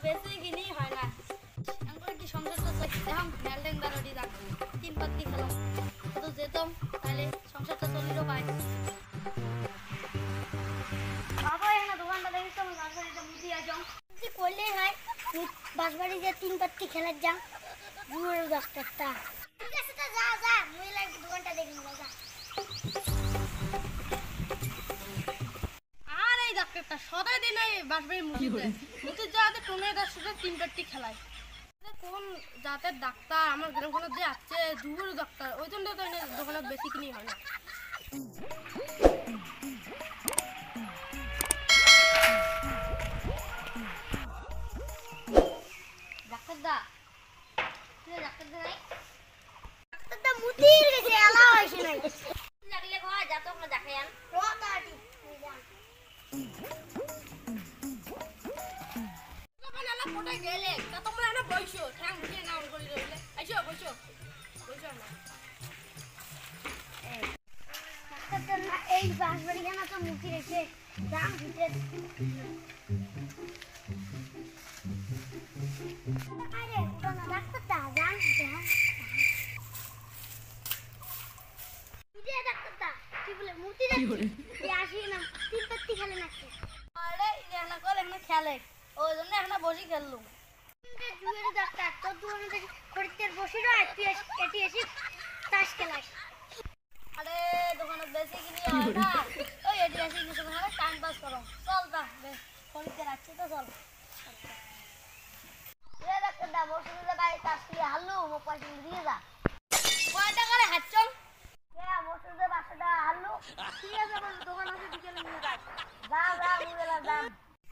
বেশি কিনি হয় না আমার কি সংসারটা এখন মেলডেং দাঁড়ি রাখবো 3 পাত্তি খেলাম তো যেতাম তাহলে সংসারটা চলিরও পাই বাবা এখানে দোকানটা দেখিস তো আমার বাসবাড়িতে মুদি আজম কি করলে হয় বাসবাড়ি যে 3 পাত্তি খেলার যাম দুয়ার ডাক্তারটা ঠিক আছে তো যা যা মুই লাগি দোকানটা দেখি যা আর এই ডাক্তারটা সদাই দিন এই বাসবাড়ি মুদি যাতে টোনের সাথে 3 পাত্তি খেলায় কোন জাতের ডাক্তার আমার গ্রামখানে যে আছে দুয়ার ডাক্তার ওই জন্য তো দোকানে বেশি কিনি হয় না ডাক্তারদা ডাক্তারদা মুতির গেছে এলা হইছে নাই লাগলে কয় যা তো আমরা দেখাইন রতাটি তখন এলা ফটো গেলে তা তোমরা এনা বইছো ঠ্যাং উঠিয়ে নাও করি রইলে আইছো বইছো বইছো না ডাক্তারদা না এই বাসবাড়ি জানা তো মুতি রেখে দাম ভিতরে আরে কোন ডাক্তারটা জান জান ইদে ডাক্তারটা কি বলে মুতি রে আসি না 3 পাত্তি খেলে নাকি আরে ইদে না করে না খেলে ওই জন্য এখানে বসি খেললুম যে জুয়ের ডাক্তার তো দুজনে দেখি খরিতের বসি রে এটি এসে তাস খেলাস আরে দোকানে বেশি কিনি হয় না ওই এটি এসে কিছু না টাইম পাস করো চল তা খরিতের আছে তো চল রে ডাক্তারটা বসে ভাই তাস খেলে হারলু মো পয়সা দিয়ে যা কয় টাকা রে হাচ্চন এ বসে বাসাটা হারলু ঠিক আছে বল দোকান আছে বিকেলে নিয়ে যা যা যা নিয়ে গেলাম যা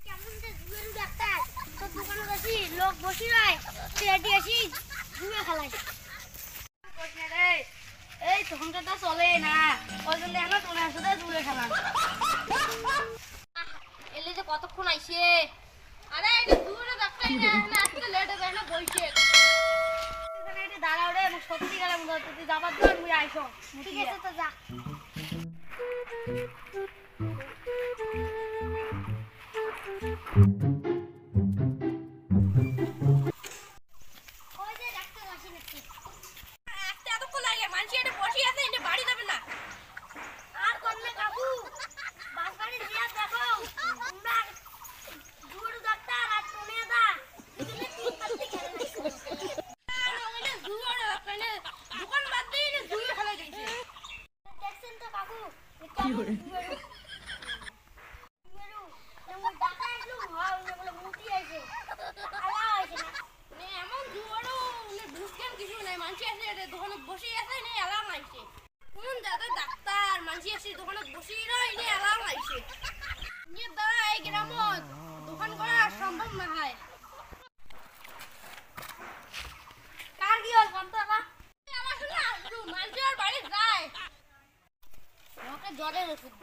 কেমন যে জুয়ের ডাক্তার তো দোকানে বসি লোক বসি রয় সেটি আসি জুয়ে খেলাই বসনে রে এই সংসারটা চলে না ওই জন্য এখন তোমার সাথে জুয়ে খেলাম এলে যে কতক্ষণ আইছে আরে এটা জুয়ের ডাক্তার না আজকে লেট হবে না বইছে এখানে এটা দাঁড়াও রে আমি সত্যি গেলাম তুই যাবার দর মুই আইছো ঠিক আছে তো যা ওই যে ডাক্তার আসি নাকি আজকে এতক্ষণ লাগে মানছি এটা বসি আছে এটা বাড়ি যাবে না আর করলে কাকু বাসবাড়ি দিয়া দেখো তোমরা দুয়ার ডাক্তার আর টনে দা এখানে 3 পাত্তি খেলে নাকি দুয়ার ডাক্তার দোকান বাদ দিয়ে দুই খেলা গেছে দেখছেন তো কাকু কি করে বসে আছে নে এলাম আইছে কোন দাদা ডাক্তার মানছি আছে দোকানে বসে রই নে এলাম আইছে নে দাদা এই গ্রামত দোকান করা সম্ভব না হয় কার কি হল বলতো না আমার শুনে আসলু মানছি আর বাড়ি যায় ওকে জ্বরের ওষুধ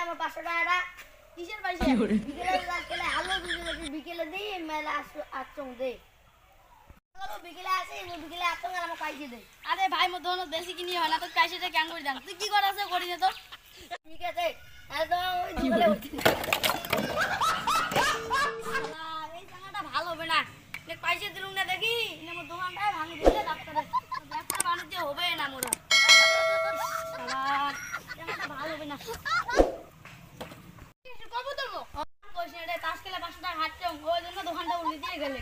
আমার 500 টাকা কিসের পয়সা বিকেলে আলো বিকেলে দেই মেলা আচং দেই বিকেলে আসে বিকেলে আচং আর আমার পয়সা দেই আরে ভাই মো দোনো বেশি কিনি হয় না তো পয়সাটা কেন করে দাম তুই কি কর আছে করি না তো ঠিক আছে একদম ওই বিকেলে উঠি এই জায়গাটা ভালো হবে না পয়সা দিলুম না দেখি আমার দোকানটা ভাঙি দিলে ডাক্তারে ব্যবসা বাণিজ্য হবে না মোরা জায়গাটা ভালো হবে না তাস খেলে 500 টাকা হাঁটছে ওই জন্য দোকানটা উল্টে দিয়ে গেলে